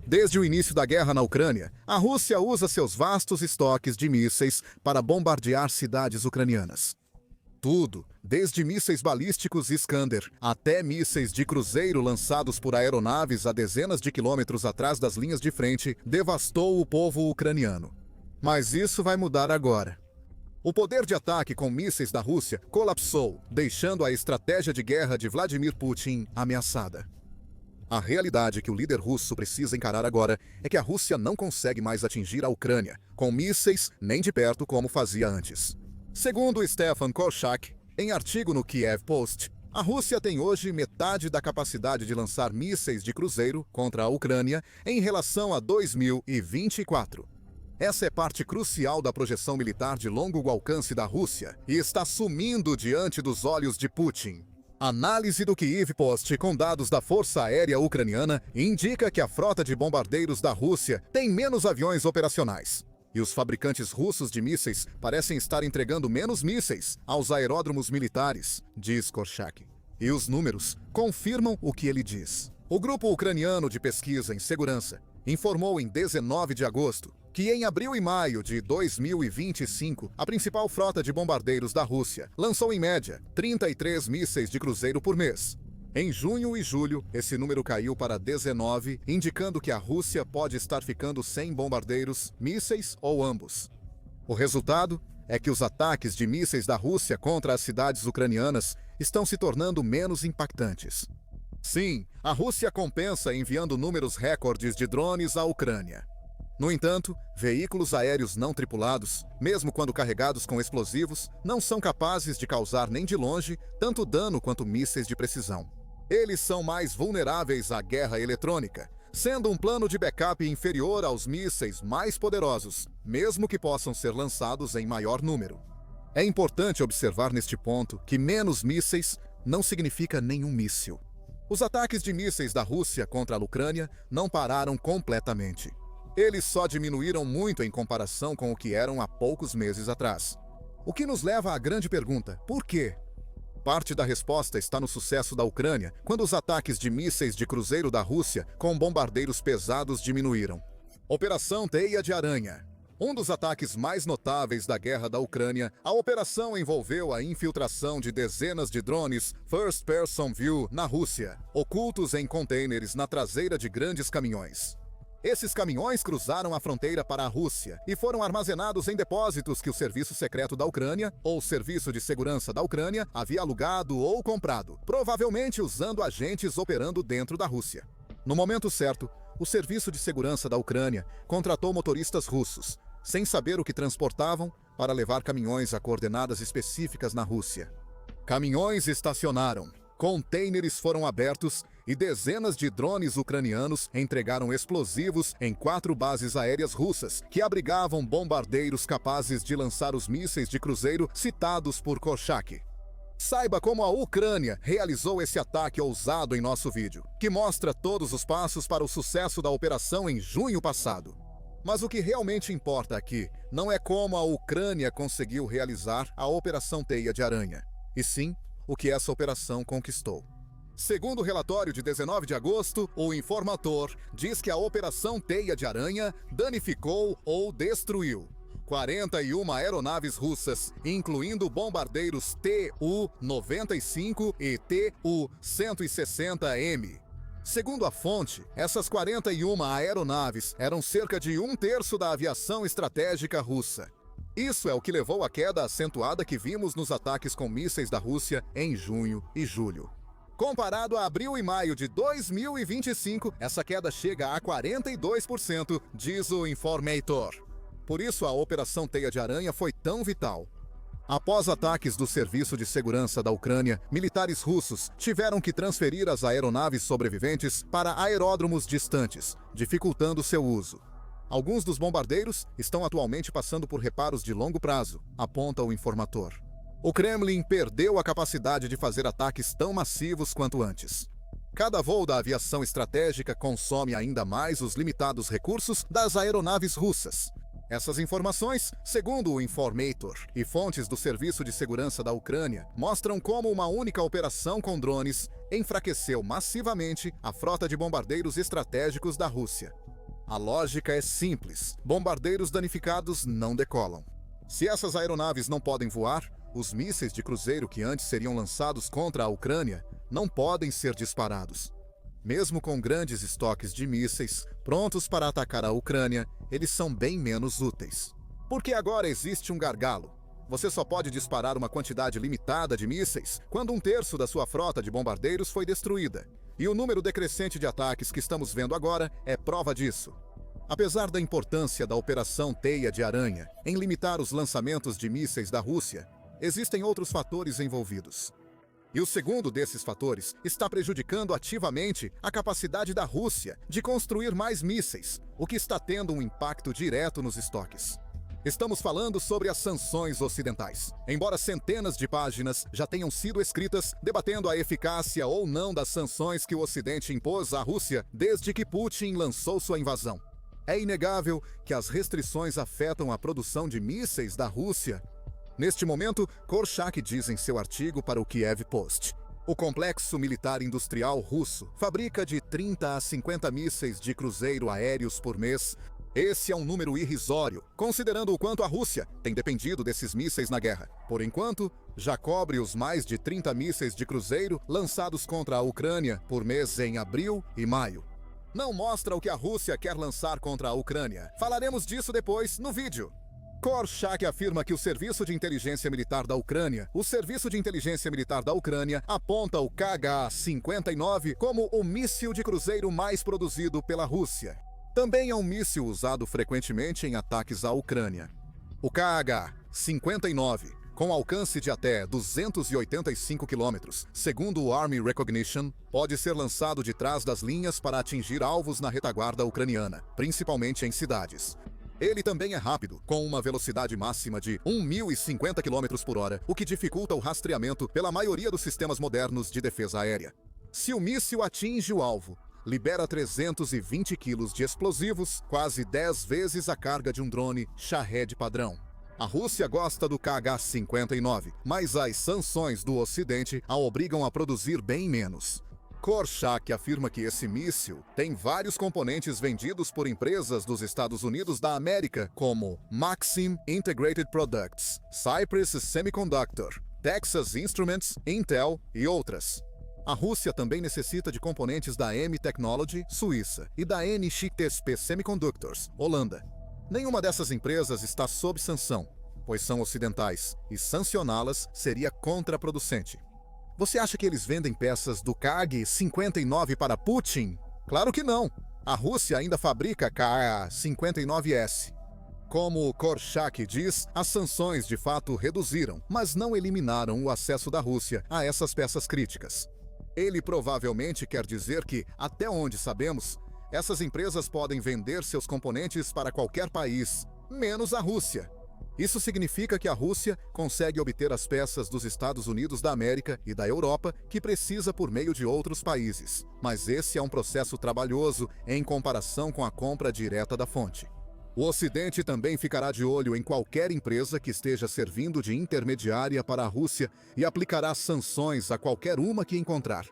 Desde o início da guerra na Ucrânia, a Rússia usa seus vastos estoques de mísseis para bombardear cidades ucranianas. Tudo, desde mísseis balísticos Iskander até mísseis de cruzeiro lançados por aeronaves a dezenas de quilômetros atrás das linhas de frente, devastou o povo ucraniano. Mas isso vai mudar agora. O poder de ataque com mísseis da Rússia colapsou, deixando a estratégia de guerra de Vladimir Putin ameaçada. A realidade que o líder russo precisa encarar agora é que a Rússia não consegue mais atingir a Ucrânia com mísseis nem de perto como fazia antes. Segundo Stefan Korchak, em artigo no Kiev Post, a Rússia tem hoje metade da capacidade de lançar mísseis de cruzeiro contra a Ucrânia em relação a 2024. Essa é parte crucial da projeção militar de longo alcance da Rússia e está sumindo diante dos olhos de Putin. Análise do Kiev Post com dados da Força Aérea Ucraniana indica que a frota de bombardeiros da Rússia tem menos aviões operacionais. E os fabricantes russos de mísseis parecem estar entregando menos mísseis aos aeródromos militares, diz Korchak. E os números confirmam o que ele diz. O Grupo Ucraniano de Pesquisa em Segurança informou em 19 de agosto que em abril e maio de 2025, a principal frota de bombardeiros da Rússia lançou em média 33 mísseis de cruzeiro por mês. Em junho e julho, esse número caiu para 19, indicando que a Rússia pode estar ficando sem bombardeiros, mísseis ou ambos. O resultado é que os ataques de mísseis da Rússia contra as cidades ucranianas estão se tornando menos impactantes. Sim, a Rússia compensa enviando números recordes de drones à Ucrânia. No entanto, veículos aéreos não tripulados, mesmo quando carregados com explosivos, não são capazes de causar nem de longe tanto dano quanto mísseis de precisão. Eles são mais vulneráveis à guerra eletrônica, sendo um plano de backup inferior aos mísseis mais poderosos, mesmo que possam ser lançados em maior número. É importante observar neste ponto que menos mísseis não significa nenhum míssil. Os ataques de mísseis da Rússia contra a Ucrânia não pararam completamente. Eles só diminuíram muito em comparação com o que eram há poucos meses atrás. O que nos leva à grande pergunta: por quê? Parte da resposta está no sucesso da Ucrânia, quando os ataques de mísseis de cruzeiro da Rússia com bombardeiros pesados diminuíram. Operação Teia de Aranha. Um dos ataques mais notáveis da guerra da Ucrânia, a operação envolveu a infiltração de dezenas de drones First Person View na Rússia, ocultos em contêineres na traseira de grandes caminhões. Esses caminhões cruzaram a fronteira para a Rússia e foram armazenados em depósitos que o Serviço Secreto da Ucrânia ou Serviço de Segurança da Ucrânia havia alugado ou comprado, provavelmente usando agentes operando dentro da Rússia. No momento certo, o Serviço de Segurança da Ucrânia contratou motoristas russos, sem saber o que transportavam, para levar caminhões a coordenadas específicas na Rússia. Caminhões estacionaram, contêineres foram abertos e dezenas de drones ucranianos entregaram explosivos em 4 bases aéreas russas que abrigavam bombardeiros capazes de lançar os mísseis de cruzeiro citados por Korchak. Saiba como a Ucrânia realizou esse ataque ousado em nosso vídeo, que mostra todos os passos para o sucesso da operação em junho passado. Mas o que realmente importa aqui não é como a Ucrânia conseguiu realizar a Operação Teia de Aranha, e sim o que essa operação conquistou. Segundo o relatório de 19 de agosto, o Informator diz que a Operação Teia de Aranha danificou ou destruiu 41 aeronaves russas, incluindo bombardeiros Tu-95 e Tu-160M. Segundo a fonte, essas 41 aeronaves eram cerca de 1/3 da aviação estratégica russa. Isso é o que levou à queda acentuada que vimos nos ataques com mísseis da Rússia em junho e julho. Comparado a abril e maio de 2025, essa queda chega a 42%, diz o Informator. Por isso a Operação Teia de Aranha foi tão vital. Após ataques do Serviço de Segurança da Ucrânia, militares russos tiveram que transferir as aeronaves sobreviventes para aeródromos distantes, dificultando seu uso. Alguns dos bombardeiros estão atualmente passando por reparos de longo prazo, aponta o Informator. O Kremlin perdeu a capacidade de fazer ataques tão massivos quanto antes. Cada voo da aviação estratégica consome ainda mais os limitados recursos das aeronaves russas. Essas informações, segundo o Informator e fontes do Serviço de Segurança da Ucrânia, mostram como uma única operação com drones enfraqueceu massivamente a frota de bombardeiros estratégicos da Rússia. A lógica é simples: bombardeiros danificados não decolam. Se essas aeronaves não podem voar, os mísseis de cruzeiro que antes seriam lançados contra a Ucrânia não podem ser disparados. Mesmo com grandes estoques de mísseis prontos para atacar a Ucrânia, eles são bem menos úteis. Porque agora existe um gargalo. Você só pode disparar uma quantidade limitada de mísseis quando um terço da sua frota de bombardeiros foi destruída. E o número decrescente de ataques que estamos vendo agora é prova disso. Apesar da importância da Operação Teia de Aranha em limitar os lançamentos de mísseis da Rússia, existem outros fatores envolvidos. E o segundo desses fatores está prejudicando ativamente a capacidade da Rússia de construir mais mísseis, o que está tendo um impacto direto nos estoques. Estamos falando sobre as sanções ocidentais. Embora centenas de páginas já tenham sido escritas debatendo a eficácia ou não das sanções que o Ocidente impôs à Rússia desde que Putin lançou sua invasão, é inegável que as restrições afetam a produção de mísseis da Rússia. Neste momento, Korchak diz em seu artigo para o Kiev Post: o complexo militar industrial russo fabrica de 30 a 50 mísseis de cruzeiro aéreos por mês. Esse é um número irrisório, considerando o quanto a Rússia tem dependido desses mísseis na guerra. Por enquanto, já cobre os mais de 30 mísseis de cruzeiro lançados contra a Ucrânia por mês em abril e maio. Não mostra o que a Rússia quer lançar contra a Ucrânia. Falaremos disso depois no vídeo. Korchak afirma que o Serviço de Inteligência Militar da Ucrânia, aponta o KH-59 como o míssil de cruzeiro mais produzido pela Rússia. Também é um míssil usado frequentemente em ataques à Ucrânia. O KH-59, com alcance de até 285 km, segundo o Army Recognition, pode ser lançado de trás das linhas para atingir alvos na retaguarda ucraniana, principalmente em cidades. Ele também é rápido, com uma velocidade máxima de 1.050 km por hora, o que dificulta o rastreamento pela maioria dos sistemas modernos de defesa aérea. Se o míssil atinge o alvo, libera 320 kg de explosivos, quase 10 vezes a carga de um drone Shahed padrão. A Rússia gosta do KH-59, mas as sanções do Ocidente a obrigam a produzir bem menos. Korchak afirma que esse míssil tem vários componentes vendidos por empresas dos Estados Unidos da América, como Maxim Integrated Products, Cypress Semiconductor, Texas Instruments, Intel e outras. A Rússia também necessita de componentes da M Technology, Suíça, e da NXP Semiconductors, Holanda. Nenhuma dessas empresas está sob sanção, pois são ocidentais, e sancioná-las seria contraproducente. Você acha que eles vendem peças do KH-59 para Putin? Claro que não! A Rússia ainda fabrica KH-59S. Como Korchak diz, as sanções de fato reduziram, mas não eliminaram o acesso da Rússia a essas peças críticas. Ele provavelmente quer dizer que, até onde sabemos, essas empresas podem vender seus componentes para qualquer país, menos a Rússia. Isso significa que a Rússia consegue obter as peças dos Estados Unidos da América e da Europa que precisa por meio de outros países. Mas esse é um processo trabalhoso em comparação com a compra direta da fonte. O Ocidente também ficará de olho em qualquer empresa que esteja servindo de intermediária para a Rússia e aplicará sanções a qualquer uma que encontrar.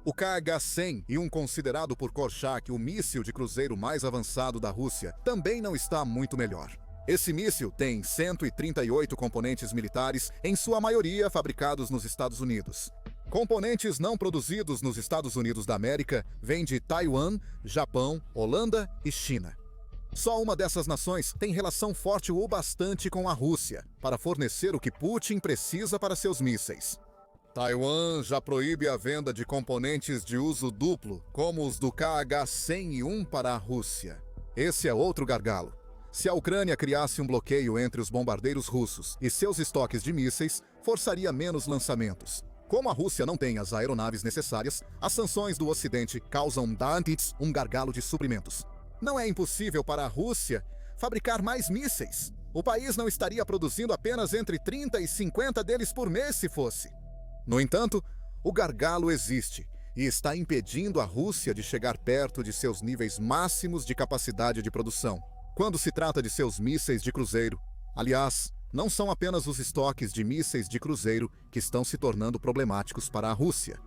O KH-100, e um considerado por Korchak o míssil de cruzeiro mais avançado da Rússia, também não está muito melhor. Esse míssil tem 138 componentes militares, em sua maioria fabricados nos Estados Unidos. Componentes não produzidos nos Estados Unidos da América vêm de Taiwan, Japão, Holanda e China. Só uma dessas nações tem relação forte o bastante com a Rússia para fornecer o que Putin precisa para seus mísseis. Taiwan já proíbe a venda de componentes de uso duplo, como os do KH-101 para a Rússia. Esse é outro gargalo. Se a Ucrânia criasse um bloqueio entre os bombardeiros russos e seus estoques de mísseis, forçaria menos lançamentos. Como a Rússia não tem as aeronaves necessárias, as sanções do Ocidente causam dantes um gargalo de suprimentos. Não é impossível para a Rússia fabricar mais mísseis. O país não estaria produzindo apenas entre 30 e 50 deles por mês se fosse. No entanto, o gargalo existe e está impedindo a Rússia de chegar perto de seus níveis máximos de capacidade de produção. Quando se trata de seus mísseis de cruzeiro, aliás, não são apenas os estoques de mísseis de cruzeiro que estão se tornando problemáticos para a Rússia.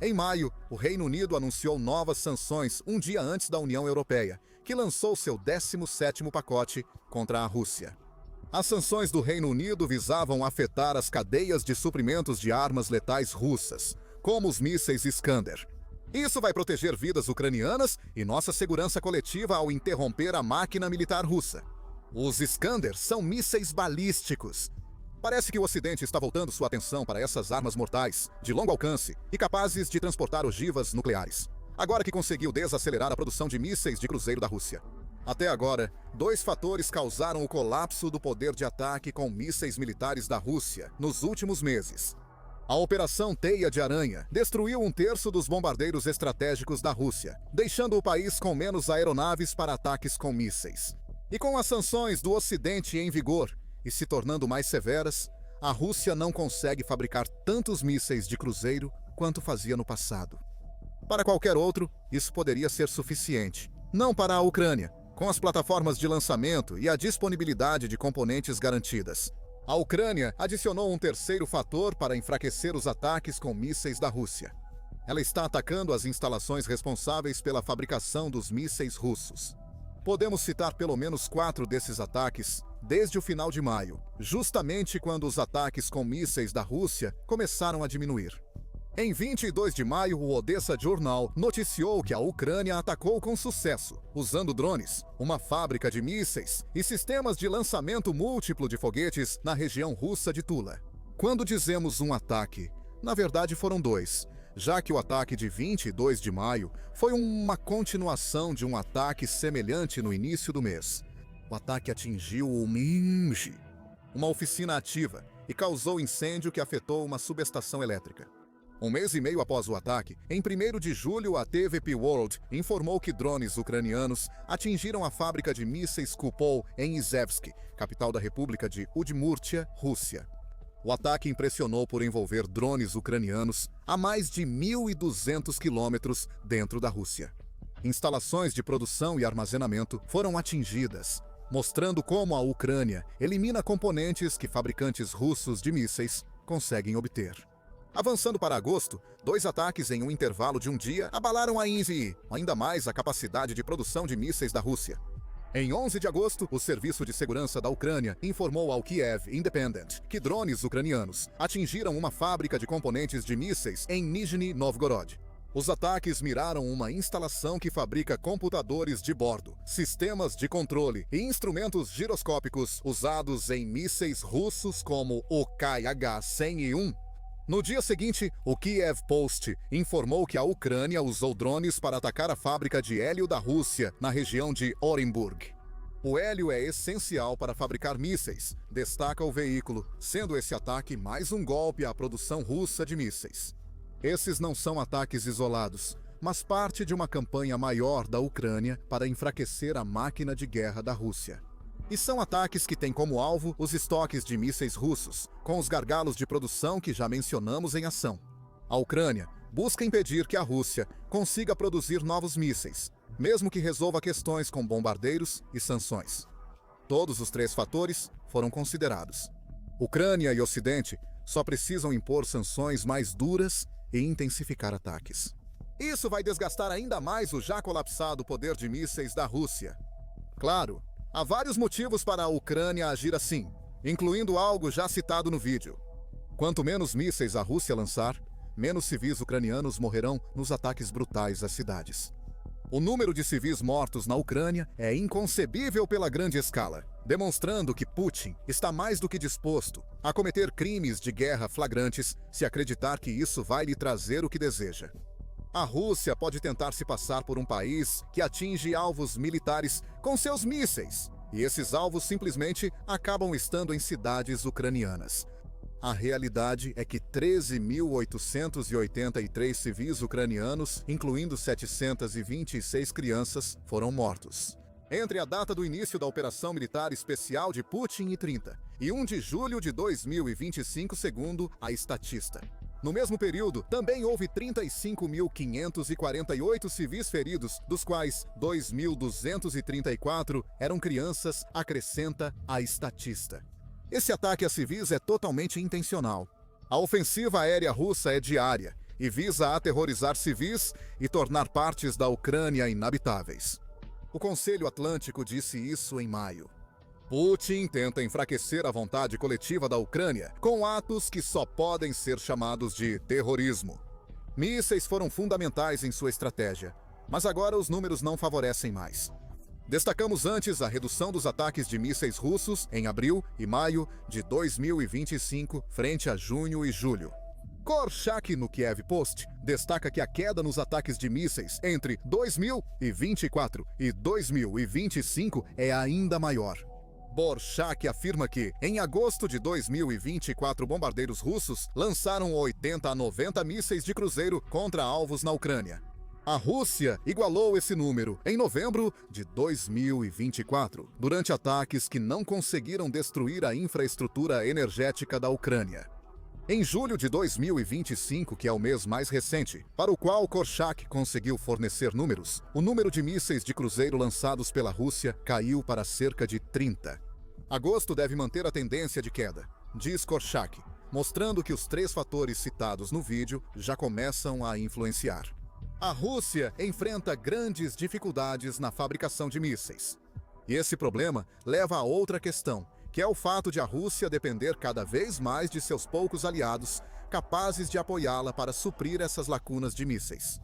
Em maio, o Reino Unido anunciou novas sanções um dia antes da União Europeia, que lançou seu 17º pacote contra a Rússia. As sanções do Reino Unido visavam afetar as cadeias de suprimentos de armas letais russas, como os mísseis Iskander. Isso vai proteger vidas ucranianas e nossa segurança coletiva ao interromper a máquina militar russa. Os Iskander são mísseis balísticos. Parece que o Ocidente está voltando sua atenção para essas armas mortais, de longo alcance e capazes de transportar ogivas nucleares, agora que conseguiu desacelerar a produção de mísseis de cruzeiro da Rússia. Até agora, 2 fatores causaram o colapso do poder de ataque com mísseis militares da Rússia nos últimos meses. A Operação Teia de Aranha destruiu 1/3 dos bombardeiros estratégicos da Rússia, deixando o país com menos aeronaves para ataques com mísseis. E com as sanções do Ocidente em vigor e se tornando mais severas, a Rússia não consegue fabricar tantos mísseis de cruzeiro quanto fazia no passado. Para qualquer outro, isso poderia ser suficiente. Não para a Ucrânia, com as plataformas de lançamento e a disponibilidade de componentes garantidas. A Ucrânia adicionou um 3º fator para enfraquecer os ataques com mísseis da Rússia. Ela está atacando as instalações responsáveis pela fabricação dos mísseis russos. Podemos citar pelo menos 4 desses ataques desde o final de maio, justamente quando os ataques com mísseis da Rússia começaram a diminuir. Em 22 de maio, o Odessa Journal noticiou que a Ucrânia atacou com sucesso, usando drones, uma fábrica de mísseis e sistemas de lançamento múltiplo de foguetes na região russa de Tula. Quando dizemos um ataque, na verdade foram 2, já que o ataque de 22 de maio foi uma continuação de um ataque semelhante no início do mês. O ataque atingiu o Minsk, uma oficina ativa, e causou incêndio que afetou uma subestação elétrica. 1 mês e meio após o ataque, em 1º de julho, a TVP World informou que drones ucranianos atingiram a fábrica de mísseis Kupol em Izhevsk, capital da República de Udmurtia, Rússia. O ataque impressionou por envolver drones ucranianos a mais de 1.200 quilômetros dentro da Rússia. Instalações de produção e armazenamento foram atingidas, mostrando como a Ucrânia elimina componentes que fabricantes russos de mísseis conseguem obter. Avançando para agosto, 2 ataques em um intervalo de um dia abalaram ainda mais a capacidade de produção de mísseis da Rússia. Em 11 de agosto, o Serviço de Segurança da Ucrânia informou ao Kiev Independent que drones ucranianos atingiram uma fábrica de componentes de mísseis em Nizhny Novgorod. Os ataques miraram uma instalação que fabrica computadores de bordo, sistemas de controle e instrumentos giroscópicos usados em mísseis russos como o KH-100 No dia seguinte, o Kiev Post informou que a Ucrânia usou drones para atacar a fábrica de hélio da Rússia, na região de Orenburg. O hélio é essencial para fabricar mísseis, destaca o veículo, sendo esse ataque mais um golpe à produção russa de mísseis. Esses não são ataques isolados, mas parte de uma campanha maior da Ucrânia para enfraquecer a máquina de guerra da Rússia. E são ataques que têm como alvo os estoques de mísseis russos, com os gargalos de produção que já mencionamos em ação. A Ucrânia busca impedir que a Rússia consiga produzir novos mísseis, mesmo que resolva questões com bombardeiros e sanções. Todos os 3 fatores foram considerados. Ucrânia e Ocidente só precisam impor sanções mais duras e intensificar ataques. Isso vai desgastar ainda mais o já colapsado poder de mísseis da Rússia. Claro, há vários motivos para a Ucrânia agir assim, incluindo algo já citado no vídeo. Quanto menos mísseis a Rússia lançar, menos civis ucranianos morrerão nos ataques brutais às cidades. O número de civis mortos na Ucrânia é inconcebível pela grande escala, demonstrando que Putin está mais do que disposto a cometer crimes de guerra flagrantes se acreditar que isso vai lhe trazer o que deseja. A Rússia pode tentar se passar por um país que atinge alvos militares com seus mísseis, e esses alvos simplesmente acabam estando em cidades ucranianas. A realidade é que 13.883 civis ucranianos, incluindo 726 crianças, foram mortos entre a data do início da operação militar especial de Putin e 30 e 1 de julho de 2025, segundo a estatista. No mesmo período, também houve 35.548 civis feridos, dos quais 2.234 eram crianças, acrescenta a estatista. Esse ataque a civis é totalmente intencional. A ofensiva aérea russa é diária e visa aterrorizar civis e tornar partes da Ucrânia inabitáveis. O Conselho Atlântico disse isso em maio. Putin tenta enfraquecer a vontade coletiva da Ucrânia com atos que só podem ser chamados de terrorismo. Mísseis foram fundamentais em sua estratégia, mas agora os números não favorecem mais. Destacamos antes a redução dos ataques de mísseis russos em abril e maio de 2025 frente a junho e julho. Korshak, no Kiev Post, destaca que a queda nos ataques de mísseis entre 2024 e 2025 é ainda maior. Borchak afirma que, em agosto de 2024, bombardeiros russos lançaram 80 a 90 mísseis de cruzeiro contra alvos na Ucrânia. A Rússia igualou esse número em novembro de 2024, durante ataques que não conseguiram destruir a infraestrutura energética da Ucrânia. Em julho de 2025, que é o mês mais recente, para o qual Korshak conseguiu fornecer números, o número de mísseis de cruzeiro lançados pela Rússia caiu para cerca de 30. Agosto deve manter a tendência de queda, diz Korshak, mostrando que os 3 fatores citados no vídeo já começam a influenciar. A Rússia enfrenta grandes dificuldades na fabricação de mísseis. E esse problema leva a outra questão, que é o fato de a Rússia depender cada vez mais de seus poucos aliados, capazes de apoiá-la para suprir essas lacunas de mísseis.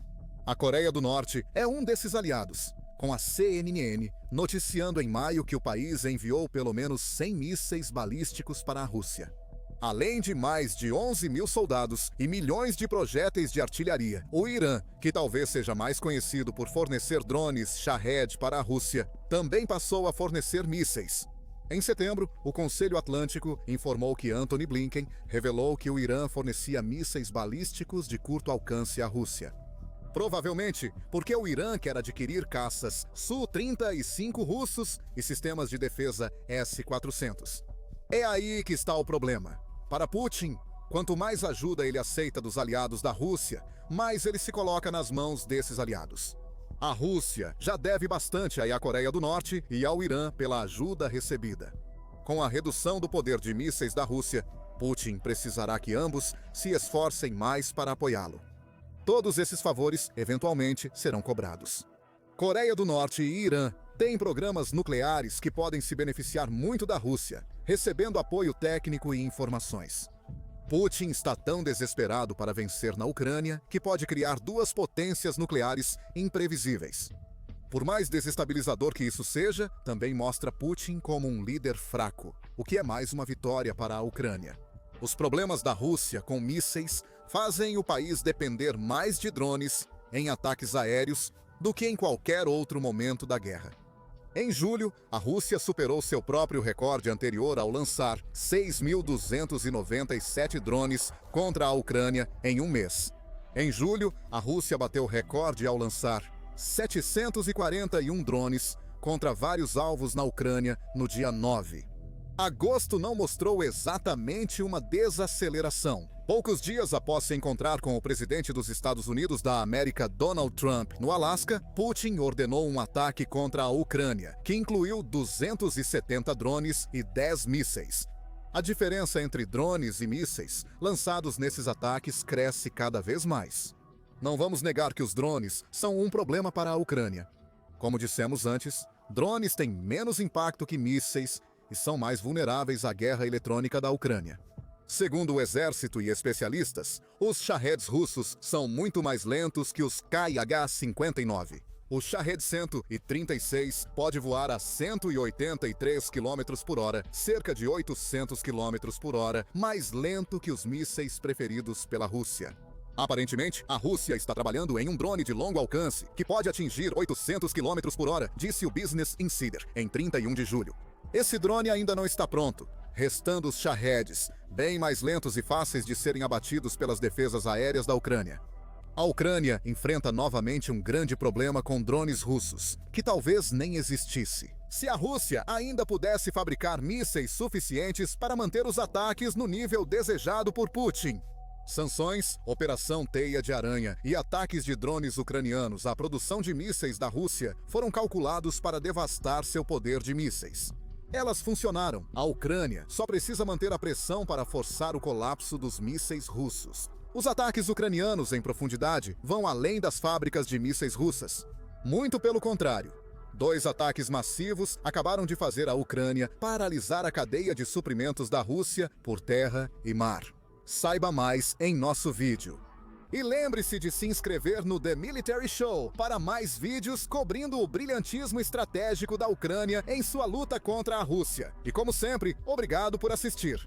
A Coreia do Norte é um desses aliados, com a CNN noticiando em maio que o país enviou pelo menos 100 mísseis balísticos para a Rússia. Além de mais de 11 mil soldados e milhões de projéteis de artilharia, o Irã, que talvez seja mais conhecido por fornecer drones Shahed para a Rússia, também passou a fornecer mísseis. Em setembro, o Conselho Atlântico informou que Antony Blinken revelou que o Irã fornecia mísseis balísticos de curto alcance à Rússia. Provavelmente porque o Irã quer adquirir caças Su-35 russos e sistemas de defesa S-400. É aí que está o problema. Para Putin, quanto mais ajuda ele aceita dos aliados da Rússia, mais ele se coloca nas mãos desses aliados. A Rússia já deve bastante à Coreia do Norte e ao Irã pela ajuda recebida. Com a redução do poder de mísseis da Rússia, Putin precisará que ambos se esforcem mais para apoiá-lo. Todos esses favores, eventualmente, serão cobrados. Coreia do Norte e Irã têm programas nucleares que podem se beneficiar muito da Rússia, recebendo apoio técnico e informações. Putin está tão desesperado para vencer na Ucrânia que pode criar 2 potências nucleares imprevisíveis. Por mais desestabilizador que isso seja, também mostra Putin como um líder fraco, o que é mais uma vitória para a Ucrânia. Os problemas da Rússia com mísseis fazem o país depender mais de drones em ataques aéreos do que em qualquer outro momento da guerra. Em julho, a Rússia superou seu próprio recorde anterior ao lançar 6.297 drones contra a Ucrânia em um mês. Em julho, a Rússia bateu o recorde ao lançar 741 drones contra vários alvos na Ucrânia no dia 9. Agosto não mostrou exatamente uma desaceleração. Poucos dias após se encontrar com o presidente dos Estados Unidos da América, Donald Trump, no Alasca, Putin ordenou um ataque contra a Ucrânia, que incluiu 270 drones e 10 mísseis. A diferença entre drones e mísseis lançados nesses ataques cresce cada vez mais. Não vamos negar que os drones são um problema para a Ucrânia. Como dissemos antes, drones têm menos impacto que mísseis e são mais vulneráveis à guerra eletrônica da Ucrânia. Segundo o exército e especialistas, os Shaheds russos são muito mais lentos que os Kh-59. O Shahed 136 pode voar a 183 km por hora, cerca de 800 km por hora, mais lento que os mísseis preferidos pela Rússia. Aparentemente, a Rússia está trabalhando em um drone de longo alcance, que pode atingir 800 km por hora, disse o Business Insider, em 31 de julho. Esse drone ainda não está pronto, restando os Shaheds, bem mais lentos e fáceis de serem abatidos pelas defesas aéreas da Ucrânia. A Ucrânia enfrenta novamente um grande problema com drones russos, que talvez nem existisse. Se a Rússia ainda pudesse fabricar mísseis suficientes para manter os ataques no nível desejado por Putin. Sanções, Operação Teia de Aranha e ataques de drones ucranianos à produção de mísseis da Rússia foram calculados para devastar seu poder de mísseis. Elas funcionaram. A Ucrânia só precisa manter a pressão para forçar o colapso dos mísseis russos. Os ataques ucranianos em profundidade vão além das fábricas de mísseis russas. Muito pelo contrário. Dois ataques massivos acabaram de fazer a Ucrânia paralisar a cadeia de suprimentos da Rússia por terra e mar. Saiba mais em nosso vídeo. E lembre-se de se inscrever no The Military Show para mais vídeos cobrindo o brilhantismo estratégico da Ucrânia em sua luta contra a Rússia. E como sempre, obrigado por assistir.